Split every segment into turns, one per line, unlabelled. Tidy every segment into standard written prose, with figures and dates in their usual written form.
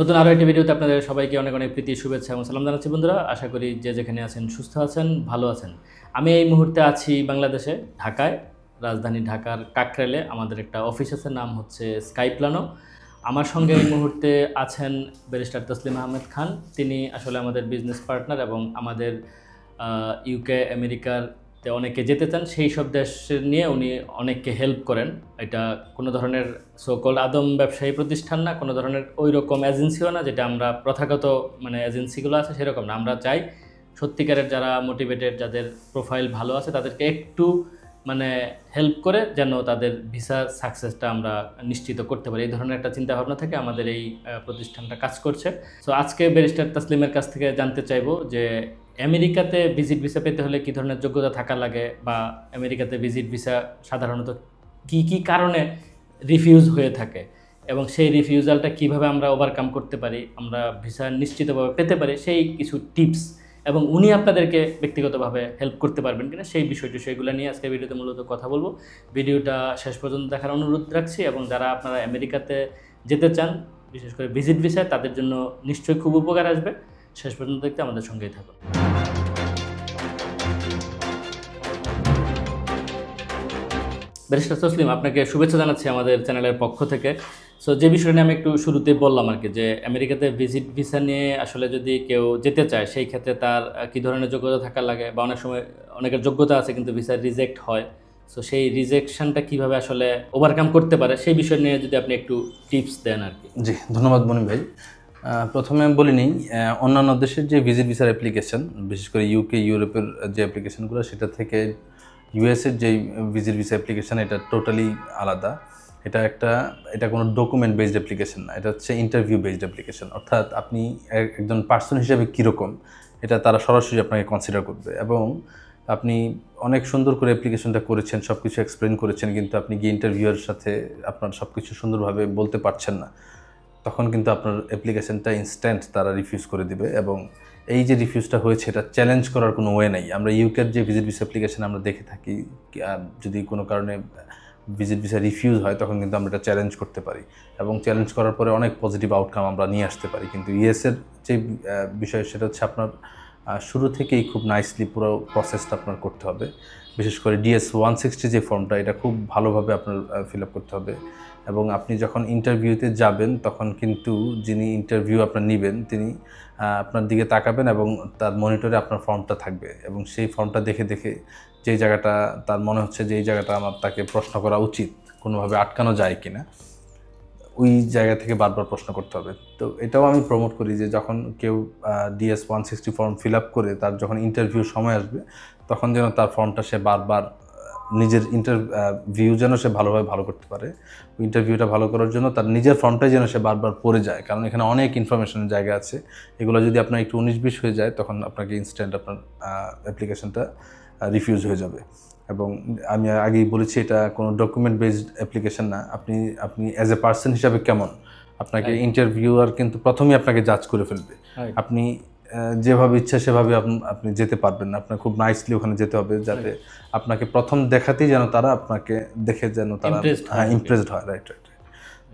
নতুন আরও একটি ভিডিওতে আপনাদের সবাইকে অনেক অনেক প্রীতি শুভেচ্ছা এবং সালাম জানাচ্ছি বন্ধুরা। আশা করি যে যেখানে আছেন সুস্থ আছেন, ভালো আছেন। আমি এই মুহূর্তে আছি বাংলাদেশে, ঢাকায়, রাজধানী ঢাকার কাকরাইলে আমাদের একটা অফিস আছে, নাম হচ্ছে স্কাই প্ল্যানো। আমার সঙ্গে এই মুহূর্তে আছেন ব্যারিস্টার তসলিম আহমেদ খান। তিনি আসলে আমাদের বিজনেস পার্টনার এবং আমাদের ইউকে আমেরিকাতে অনেকে যেতে চান, সেই সব দেশের নিয়ে উনি অনেককে হেল্প করেন। এটা কোনো ধরনের সোকল আদম ব্যবসায়ী প্রতিষ্ঠান না, কোনো ধরনের ওই রকম এজেন্সিও না, যেটা আমরা প্রথাগত মানে এজেন্সিগুলো আছে সেরকম না। আমরা চাই সত্যিকারের যারা মোটিভেটেড, যাদের প্রোফাইল ভালো আছে, তাদেরকে একটু মানে হেল্প করে যেন তাদের ভিসা সাকসেসটা আমরা নিশ্চিত করতে পারি, এই ধরনের একটা চিন্তাভাবনা থেকে আমাদের এই প্রতিষ্ঠানটা কাজ করছে। সো আজকে ব্যারিস্টার তাসলিমের কাছ থেকে জানতে চাইবো যে আমেরিকাতে ভিজিট ভিসা পেতে হলে কী ধরনের যোগ্যতা থাকা লাগে, বা আমেরিকাতে ভিজিট ভিসা সাধারণত কি কি কারণে রিফিউজ হয়ে থাকে, এবং সেই রিফিউজালটা কিভাবে আমরা ওভারকাম করতে পারি, আমরা ভিসা নিশ্চিতভাবে পেতে পারি, সেই কিছু টিপস, এবং উনি আপনাদেরকে ব্যক্তিগতভাবে হেল্প করতে পারবেন কিনা সেই বিষয়টি, সেইগুলো নিয়ে আজকে ভিডিওতে মূলত কথা বলবো। ভিডিওটা শেষ পর্যন্ত দেখার অনুরোধ রাখছি, এবং যারা আপনারা আমেরিকাতে যেতে চান বিশেষ করে ভিজিট ভিসায়, তাদের জন্য নিশ্চয়ই খুব উপকার আসবে। শেষ পর্যন্ত দেখতে আমাদের সঙ্গেই থাকুন। ব্যারিস্টার তসলিম, আপনাকে শুভেচ্ছা জানাচ্ছি আমাদের চ্যানেলের পক্ষ থেকে। সো যে বিষয়টা নিয়ে আমি একটু শুরুতেই বললাম আর কি, যে আমেরিকাতে ভিজিট ভিসা নিয়ে আসলে যদি কেউ যেতে চায়, সেই ক্ষেত্রে তার কী ধরনের যোগ্যতা থাকা লাগে, বা অনেক সময় অনেকের যোগ্যতা আছে কিন্তু ভিসা রিজেক্ট হয়। সো সেই রিজেকশনটা কীভাবে আসলে ওভারকাম করতে পারে, সেই বিষয় নিয়ে যদি আপনি একটু টিপস দেন আর কি।
জি, ধন্যবাদ মনিম ভাই। প্রথমে বলে নিই, অন্যান্য দেশের যে ভিজিট ভিসার অ্যাপ্লিকেশন, বিশেষ করে ইউকে ইউরোপের যে অ্যাপ্লিকেশনগুলো, সেটা থেকে ইউএসের যে ভিজিট ভিসা অ্যাপ্লিকেশান, এটা টোটালি আলাদা। এটা কোনো ডকুমেন্ট বেসড অ্যাপ্লিকেশন না, এটা হচ্ছে ইন্টারভিউ বেসড অ্যাপ্লিকেশন। অর্থাৎ আপনি একজন পার্সন হিসেবে কীরকম, এটা তারা সরাসরি আপনাকে কনসিডার করবে। এবং আপনি অনেক সুন্দর করে অ্যাপ্লিকেশনটা করেছেন, সব কিছু এক্সপ্লেন করেছেন, কিন্তু আপনি গিয়ে ইন্টারভিউয়ের সাথে আপনার সব কিছু সুন্দরভাবে বলতে পারছেন না, তখন কিন্তু আপনার অ্যাপ্লিকেশনটা ইনস্ট্যান্ট তারা রিফিউজ করে দিবে। এবং এই যে রিফিউজটা হয়েছে, এটা চ্যালেঞ্জ করার কোনো ওয়ে নেই। আমরা ইউকের যে ভিজিট ভিসা অ্যাপ্লিকেশন আমরা দেখে থাকি, যদি কোনো কারণে ভিজিট ভিসা রিফিউজ হয়, তখন কিন্তু আমরা এটা চ্যালেঞ্জ করতে পারি, এবং চ্যালেঞ্জ করার পরে অনেক পজিটিভ আউটকাম আমরা নিয়ে আসতে পারি। কিন্তু ইউএসের যে বিষয়, সেটা হচ্ছে আপনার শুরু থেকেই খুব নাইসলি পুরো প্রসেসটা আপনার করতে হবে। বিশেষ করে DS-160 যে ফর্মটা, এটা খুব ভালোভাবে আপনার ফিল আপ করতে হবে। এবং আপনি যখন ইন্টারভিউতে যাবেন, তখন কিন্তু যিনি ইন্টারভিউ আপনার নেবেন, তিনি আপনার দিকে তাকাবেন এবং তার মনিটরে আপনার ফর্মটা থাকবে, এবং সেই ফর্মটা দেখে দেখে যেই জায়গাটা তার মনে হচ্ছে যে এই জায়গাটা আমার তাকে প্রশ্ন করা উচিত, কোনোভাবে আটকানো যায় কিনা, ওই জায়গা থেকে বারবার প্রশ্ন করতে হবে। তো এটাও আমি প্রমোট করি যে যখন কেউ DS-160 ফর্ম ফিল আপ করে তার যখন ইন্টারভিউর সময় আসবে, তখন যেন তার ফর্মটা সে বারবার নিজের ইন্টারভিউ যেন সে ভালো করতে পারে। ইন্টারভিউটা ভালো করার জন্য তার নিজের ফর্মটাই যেন সে বারবার পড়ে যায়, কারণ এখানে অনেক ইনফরমেশনের জায়গা আছে। এগুলো যদি আপনার একটু 19-20 হয়ে যায়, তখন আপনাকে ইনস্ট্যান্ট আপনার অ্যাপ্লিকেশনটা রিফিউজ হয়ে যাবে। এবং আমি আগেই বলেছি, এটা কোনো ডকুমেন্ট বেসড অ্যাপ্লিকেশন না। আপনি অ্যাজ এ পার্সন হিসাবে কেমন, আপনাকে ইন্টারভিউয়ার কিন্তু প্রথমেই আপনাকে জাজ করে ফেলবে। আপনি যেভাবে ইচ্ছা সেভাবে আপনি যেতে পারবেন না, আপনার খুব নাইসলি ওখানে যেতে হবে, যাতে আপনাকে প্রথম দেখাতেই যেন তারা আপনাকে দেখে যেন তারা ইমপ্রেসড হয়। রাইট।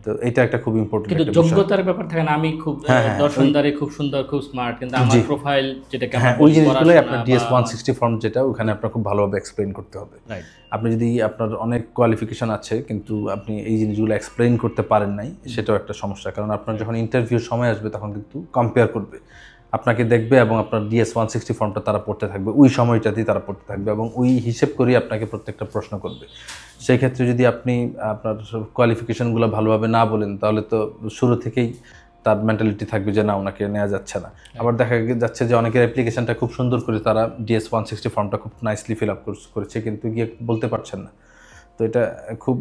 তো এটা একটা খুব ইম্পর্টেন্ট,
কিন্তু যোগ্যতার ব্যাপার থাকে না। আমি খুব দর্শনদারি, খুব সুন্দর, খুব স্মার্ট, কিন্তু আমার প্রোফাইল যেটাকে
ওই জিনিসগুলোই আপনার DS-160 ফর্ম, যেটা ওখানে আপনার খুব ভালোভাবে এক্সপ্লেইন করতে হবে। আপনি যদি আপনার অনেক কোয়ালিফিকেশন আছে, কিন্তু আপনি এই জিনিসগুলো এক্সপ্লেইন করতে পারেন নাই, সেটাও একটা সমস্যা। কারণ আপনার যখন ইন্টারভিউর সময় আসবে, তখন কিন্তু কম্পেয়ার করবে, আপনাকে দেখবে, এবং আপনার DS-160 ফর্মটা তারা পড়তে থাকবে, ওই সময়টাতেই তারা পড়তে থাকবে, এবং ওই হিসেব করেই আপনাকে প্রত্যেকটা প্রশ্ন করবে। সেই ক্ষেত্রে যদি আপনি আপনার কোয়ালিফিকেশনগুলো ভালোভাবে না বলেন, তাহলে তো শুরু থেকেই তার মেন্টালিটি থাকবে যে না, ওনাকে নেওয়া যাচ্ছে না। আবার দেখা যাচ্ছে যে অনেকের অ্যাপ্লিকেশনটা খুব সুন্দর করে তারা DS-160 ফর্মটা খুব নাইসলি ফিল আপ করেছে, কিন্তু গিয়ে বলতে পারছেন না। তো এটা খুব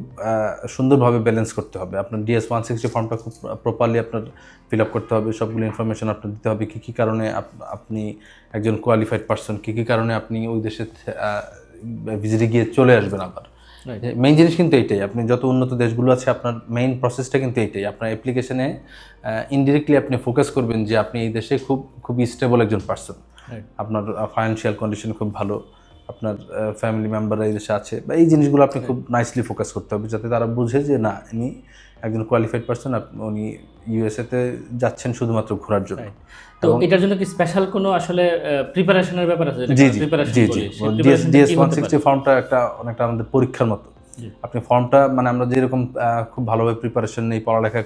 সুন্দরভাবে ব্যালেন্স করতে হবে। আপনার DS-160 ফর্মটা খুব প্রপারলি আপনার ফিল আপ করতে হবে, সবগুলো ইনফরমেশন আপনার দিতে হবে, কী কী কারণে আপনি একজন কোয়ালিফাইড পারসন, কী কী কারণে আপনি ওই দেশে ভিজিটে গিয়ে চলে আসবেন। আবার মেইন জিনিস কিন্তু এইটাই, আপনি যত উন্নত দেশগুলো আছে, আপনার মেইন প্রসেসটা কিন্তু এইটাই। আপনার অ্যাপ্লিকেশনে ইনডিরেক্টলি আপনি ফোকাস করবেন যে আপনি এই দেশে খুব স্টেবল একজন পারসন, আপনার ফাইন্যান্সিয়াল কন্ডিশন খুব ভালো, আপনার ফ্যামিলি মেম্বাররা এই দেশে আছে, বা এই জিনিসগুলো আপনি খুব নাইসলি ফোকাস করতে হবে, যাতে তারা বুঝে যে না, ইনি একজন কোয়ালিফাইড পারসন, উনি ইউএসএতে যাচ্ছেন শুধুমাত্র ঘোরার জন্য।
তো এটার জন্য কি স্পেশাল কোনো আসলে প্রিপারেশনের ব্যাপার আছে?
জি জি জি জি, ডিএস 160 ফর্মটা অনেকটা আমাদের পরীক্ষার মতো। আপনি ফর্মটা মানে আমরা যেরকম খুব ভালোভাবে প্রিপারেশন নেই, পড়ালেখা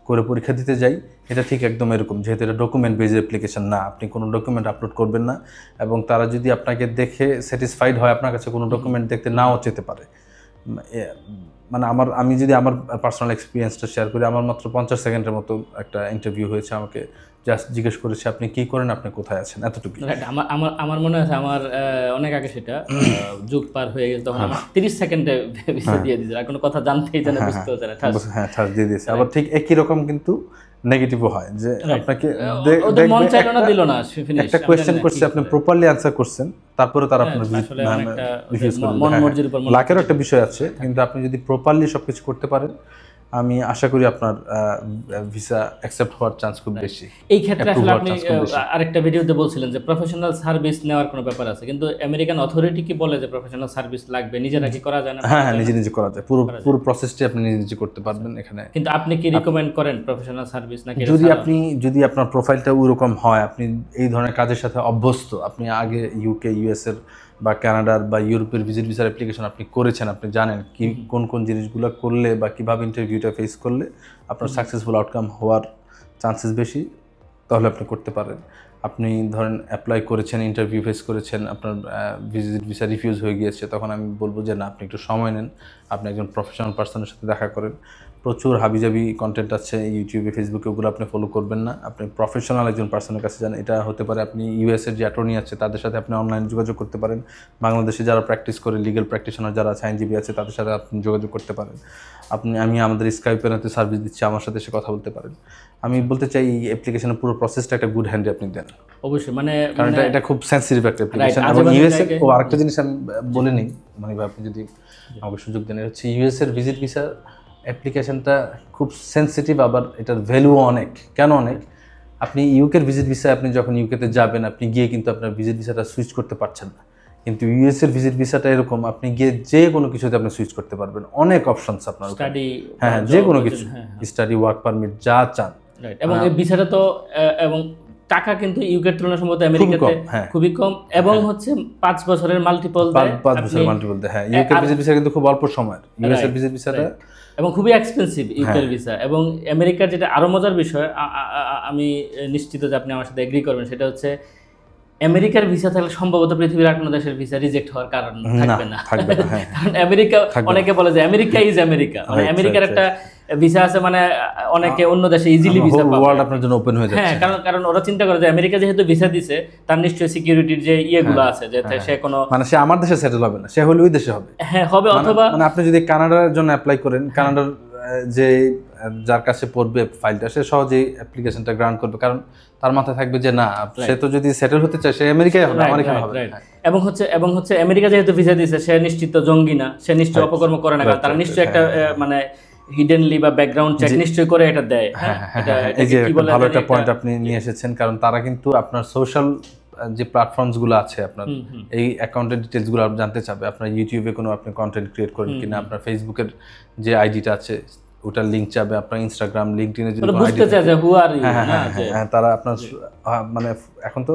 করে পরীক্ষা দিতে যাই, এটা ঠিক একদম এরকম। যেহেতু এটা ডকুমেন্ট বেসড অ্যাপ্লিকেশন না, আপনি কোনো ডকুমেন্ট আপলোড করবেন না, এবং তারা যদি আপনাকে দেখে স্যাটিসফাইড হয়, আপনার কাছে কোনো ডকুমেন্ট দেখতে নাও যেতে পারে। মানে আমি যদি আমার পার্সোনাল এক্সপিরিয়েন্সটা শেয়ার করি, আমার মাত্র 50 সেকেন্ডের মতো একটা ইন্টারভিউ হয়েছে। আমাকে জাস্ট জিজ্ঞেস করেছে আপনি কি করেন, আপনি কোথায় আছেন, এতটুকু।
আমার মনে আছে আমার অনেক আগে সেটা যুগ পার হয়ে গেছে, তখন আমার 30 সেকেন্ডে ভিসা দিয়ে দিয়েছে, আর কোনো কথা জানতেই জানে, বুঝতে হচ্ছে না,
হ্যাঁ ঠাস দিয়ে দিয়েছে। আবার ঠিক একই রকম কিন্তু নেগেটিভও হয়, যে আপনাকে
ওদের মন চাইলো না, দিল না,
একটা কোয়েশ্চেন করছে, আপনি প্রপারলি অ্যানসার করছেন, তারপরে তারা আপনার রিফিউজ করবে। লাখেরও একটা বিষয় আছে, কিন্তু আপনি যদি প্রপারলি সবকিছু করতে পারেন, আমি আশা করি আপনার ভিসা অ্যাকসেপ্ট হওয়ার চান্স খুব বেশি।
এই ক্ষেত্রে আসলে আপনি আরেকটা ভিডিওতে বলছিলেন যে প্রফেশনাল সার্ভিস নেওয়ার কোনো ব্যাপার আছে, কিন্তু আমেরিকান অথরিটি কি বলে যে প্রফেশনাল সার্ভিস লাগবে, নিজেরা কি করা যায় না?
হ্যাঁ, নিজে করা যায়, পুরো প্রসেসটি আপনি নিজে করতে পারবেন এখানে।
কিন্তু আপনি কি রিকমেন্ড করেন প্রফেশনাল সার্ভিস নাকি?
যদি আপনার প্রোফাইলটা ওইরকম হয়, আপনি এই ধরনের কাজের সাথে অভ্যস্ত, আপনি আগে ইউকে, ইউএস এর বা কানাডার বা ইউরোপের ভিজিট ভিসার অ্যাপ্লিকেশন আপনি করেছেন, আপনি জানেন কি কোন জিনিসগুলো করলে বা কীভাবে ইন্টারভিউটা ফেস করলে আপনার সাকসেসফুল আউটকাম হওয়ার চান্সেস বেশি, তাহলে আপনি করতে পারেন। আপনি ধরেন অ্যাপ্লাই করেছেন, ইন্টারভিউ ফেস করেছেন, আপনার ভিজিট ভিসা রিফিউজ হয়ে গিয়েছে, তখন আমি বলবো যে না, আপনি একটু সময় নেন, আপনি একজন প্রফেশনাল পার্সনের সাথে দেখা করেন। প্রচুর হাবিজাবি কন্টেন্ট আছে ইউটিউবে, ফেসবুকে, ওগুলো আপনি ফলো করবেন না। আপনি প্রফেশনাল একজন পার্সনের কাছে যান। এটা হতে পারে আপনি ইউএসের যে অ্যাটর্নি আছে তাদের সাথে আপনি অনলাইনে যোগাযোগ করতে পারেন, বাংলাদেশে যারা প্র্যাকটিস করে, লিগ্যাল প্র্যাকটিশনার যারা আছে, আইনজীবী আছে, তাদের সাথে আপনি যোগাযোগ করতে পারেন। আমি আমাদের স্কাইপের হাতে সার্ভিস দিচ্ছি, আমার সাথে এসে কথা বলতে পারেন। আমি বলতে চাই এই অ্যাপ্লিকেশনের পুরো প্রসেসটা একটা গুড হ্যান্ডে আপনি দেন
অবশ্যই,
কারণ এটা খুব সেন্সিটিভ একটা অ্যাপ্লিকেশন। এবং ইউএসএ আরেকটা জিনিস আমি বলে নিই, মানে আপনি যদি আমাকে সুযোগ দেন, হচ্ছে ইউএসএর ভিজিট ভিসা অ্যাপ্লিকেশনটা খুব সেন্সিটিভ, আবার এটার ভ্যালুও অনেক। কেন অনেক? আপনি ইউকের ভিজিট ভিসা, আপনি যখন ইউকেতে যাবেন, আপনি গিয়ে কিন্তু আপনার ভিজিট ভিসাটা সুইচ করতে পারছেন না। কিন্তু ইউএসের ভিজিট ভিসাটা এরকম, আপনি গিয়ে যে কোনো কিছুতে আপনি সুইচ করতে পারবেন, অনেক অপশনস আপনার। হ্যাঁ, যে কোনো কিছু, স্টাডি, ওয়ার্ক পারমিট, যা চান।
এবং এই ভিসাটা তো এবং টাকা কিন্তু ইউকের তুলনায় সম্ভবত আমেরিকাতে খুবই কম, এবং হচ্ছে 5 বছরের মাল্টিপল দেয়।
5 বছরের মাল্টিপল দেয়। হ্যাঁ, ইউকের ভিজিট ভিসা কিন্তু খুব অল্প সময়ের, ইউএসের ভিজিট ভিসাটা
এবং খুবই এক্সপেন্সিভ ইউকের ভিসা। এবং আমেরিকার যেটা আরো মজার বিষয়, আমি নিশ্চিত যে আপনি আমার সাথে এগ্রি করবেন, সেটা হচ্ছে আমেরিকার ভিসা থাকলে সম্ভবত পৃথিবীর আর কোনো দেশের ভিসা রিজেক্ট হওয়ার কারণ থাকবে না। কারণ আমেরিকা, অনেকে বলে যে আমেরিকা ইজ আমেরিকা, মানে আমেরিকার একটা ভিসা আছে, মানে অনেকে অন্য দেশে ইজিলি ভিসা পাবে,
ওয়ার্ল্ড আপনার জন্য ওপেন হয়ে যাচ্ছে।
হ্যাঁ, কারণ ওরা চিন্তা করে যে আমেরিকা যেহেতু ভিসা দিছে, তার নিশ্চয়ই সিকিউরিটির যে ইয়েগুলো আছে, যে সে কোনো,
মানে সে আমার দেশে সেটেল হবে না, সে হলে ওই দেশে হবে।
হ্যাঁ, হবে। অথবা
মানে আপনি যদি কানাডার জন্য অ্যাপ্লাই করেন, কানাডার যে যার কাছে পড়বে ফাইলটা, সে সহজেই অ্যাপ্লিকেশনটা গ্রান্ট করবে, কারণ তার মাথায় থাকবে যে না, সে তো যদি সেটেল হতে চায়, সে আমেরিকায় হবে, আমার এখানে হবে।
এবং হচ্ছে আমেরিকা যেহেতু ভিসা দিয়েছে, সে নিশ্চিত জঙ্গি না, সে নিশ্চয়ই অপকর্ম করে না, তারা নিশ্চয়ই একটা মানে হিডেনলি বা ব্যাকগ্রাউন্ড চেক নিশ্চয়ই করে এটা দেয়।
এই যে ভালো একটা পয়েন্ট আপনি নিয়ে এসেছেন, কারণ তারা কিন্তু আপনার সোশ্যাল যে প্ল্যাটফর্মসগুলো আছে, আপনার এই অ্যাকাউন্টের ডিটেলসগুলো জানতে চাবে। আপনার ইউটিউবে কোনো আপনি কন্টেন্ট ক্রিয়েট করেন কিনা, আপনার ফেসবুকের যে আইডিটা আছে ওটার লিঙ্ক চাবে, আপনার ইনস্টাগ্রাম, লিঙ্কডইনে যদি
বুঝতে চায় যে হু আর ইউ,
তারা আপনার মানে এখন তো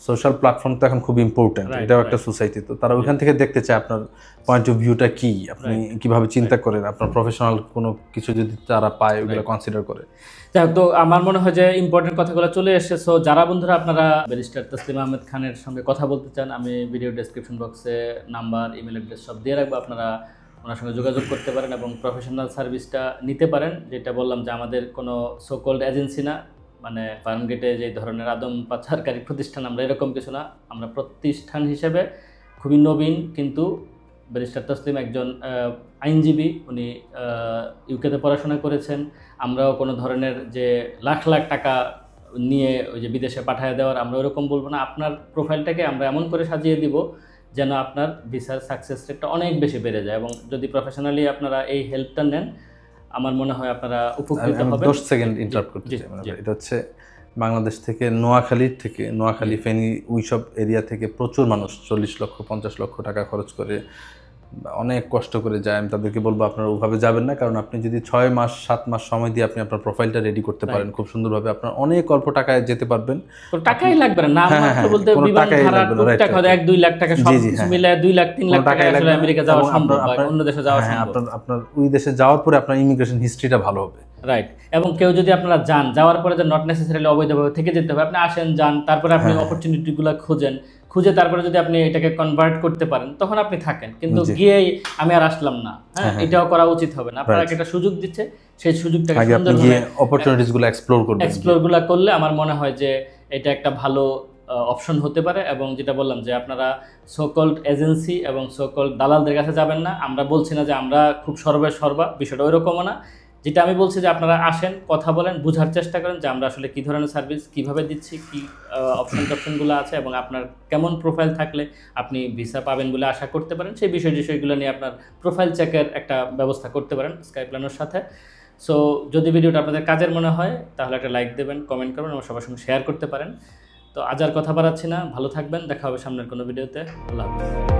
সোশ্যাল প্ল্যাটফর্ম তো এখন খুব ইম্পর্টেন্ট, এটাও একটা সোসাইটি, তো তারা ওইখান থেকে দেখতে চায় আপনার পয়েন্ট অফ ভিউটা কি, আপনি কিভাবে চিন্তা করেন, আপনার প্রফেশনাল কোনো কিছু যদি তারা পায়, ওগুলো কনসিডার করে।
যাই হোক, তো আমার মনে হয় যে ইম্পর্টেন্ট কথাগুলো চলে এসেছে। সো যারা বন্ধুরা আপনারা ব্যারিস্টার তসলিম আহমেদ খানের সঙ্গে কথা বলতে চান, আমি ভিডিও ডেসক্রিপশন বক্সে নাম্বার, ইমেল অ্যাড্রেস সব দিয়ে রাখবো, আপনারা ওনার সঙ্গে যোগাযোগ করতে পারেন এবং প্রফেশনাল সার্ভিসটা নিতে পারেন। যেটা বললাম যে আমাদের কোনো সোকল্ড এজেন্সি না, মানে ফার্মগেটে যে ধরনের আদম পাচারকারী প্রতিষ্ঠান, আমরা এরকম কিছু না। আমরা প্রতিষ্ঠান হিসেবে খুবই নবীন, কিন্তু ব্যারিস্টার তসলিম একজন আইনজীবী, উনি ইউকেতে পড়াশোনা করেছেন। আমরাও কোনো ধরনের যে লাখ লাখ টাকা নিয়ে ওই যে বিদেশে পাঠিয়ে দেওয়ার, আমরা ওরকম বলবো না। আপনার প্রোফাইলটাকে আমরা এমন করে সাজিয়ে দিব যেন আপনার ভিসার সাকসেস রেটটা অনেক বেশি বেড়ে যায়, এবং যদি প্রফেশনালি আপনারা এই হেল্পটা নেন, আমার মনে হয় আপনারা উপকৃত হবেন।
10 সেকেন্ড ইন্টারাপ্ট করতে চাই। এটা হচ্ছে বাংলাদেশ থেকে নোয়াখালী ফেনী ওইসব এরিয়া থেকে প্রচুর মানুষ 40 লক্ষ 50 লক্ষ টাকা খরচ করে অনেক কষ্ট করে যায়। আমি তাদেরকে বলবো আপনারা ওভাবে যাবেন না, কারণ আপনি যদি 6 মাস 7 মাস সময় দিয়ে আপনি আপনার প্রোফাইলটা রেডি করতে পারেন খুব সুন্দরভাবে, আপনার অনেক অল্প টাকায় যেতে পারবেন।
কোনো টাকাই লাগবে না, মাত্র বলতে বিমান ভাড়া টুকটাক হয়তো 1-2 লাখ টাকা সব কিছু মিলে 2 লাখ 3 লাখ টাকা আসলে আমেরিকা যাওয়া সম্ভব বা অন্য দেশে যাওয়া সম্ভব।
আপনার ওই দেশে যাওয়ার পরে আপনার ইমিগ্রেশন হিস্ট্রিটা ভালো হবে।
রাইট। এবং কেউ যদি আপনারা যান, যাওয়ার পরে যে নট নেসেসারিলি অবৈধভাবে থেকে যেতে হবে, আপনি আসেন যান, তারপরে আপনি অপরচুনিটিগুলো খুঁজে তারপরে যদি আপনি এটাকে কনভার্ট করতে পারেন তখন আপনি থাকেন, কিন্তু গিয়েই আমি আর আসলাম না, হ্যাঁ এটাও করা উচিত হবে না। আপনারা একটা সুযোগ দিচ্ছে, সেই সুযোগটাকে সুন্দরভাবে
অপরচুনিটিসগুলো এক্সপ্লোর
করলে আমার মনে হয় যে এটা একটা ভালো অপশন হতে পারে। এবং যেটা বললাম যে আপনারা সোকল্ড এজেন্সি এবং সোকল্ড দালালদের কাছে যাবেন না। আমরা বলছি না যে আমরা খুব সর্বা, বিষয়টা ওইরকমও না। যেটা আমি বলছি যে আপনারা আসেন, কথা বলেন, বোঝার চেষ্টা করেন যে আমরা আসলে কী ধরনের সার্ভিস কীভাবে দিচ্ছি, কী অপশনগুলো আছে এবং আপনার কেমন প্রোফাইল থাকলে আপনি ভিসা পাবেন বলে আশা করতে পারেন, সেই বিষয়গুলো নিয়ে আপনার প্রোফাইল চেকের একটা ব্যবস্থা করতে পারেন স্কাইপ্ল্যানের সাথে। সো যদি ভিডিওটা আপনাদের কাজের মনে হয় তাহলে একটা লাইক দেবেন, কমেন্ট করবেন এবং সবার সঙ্গে শেয়ার করতে পারেন। তো আজ আর কথা বাড়াচ্ছি না, ভালো থাকবেন, দেখা হবে সামনের কোনো ভিডিওতে। আল্লাহ হাফেজ।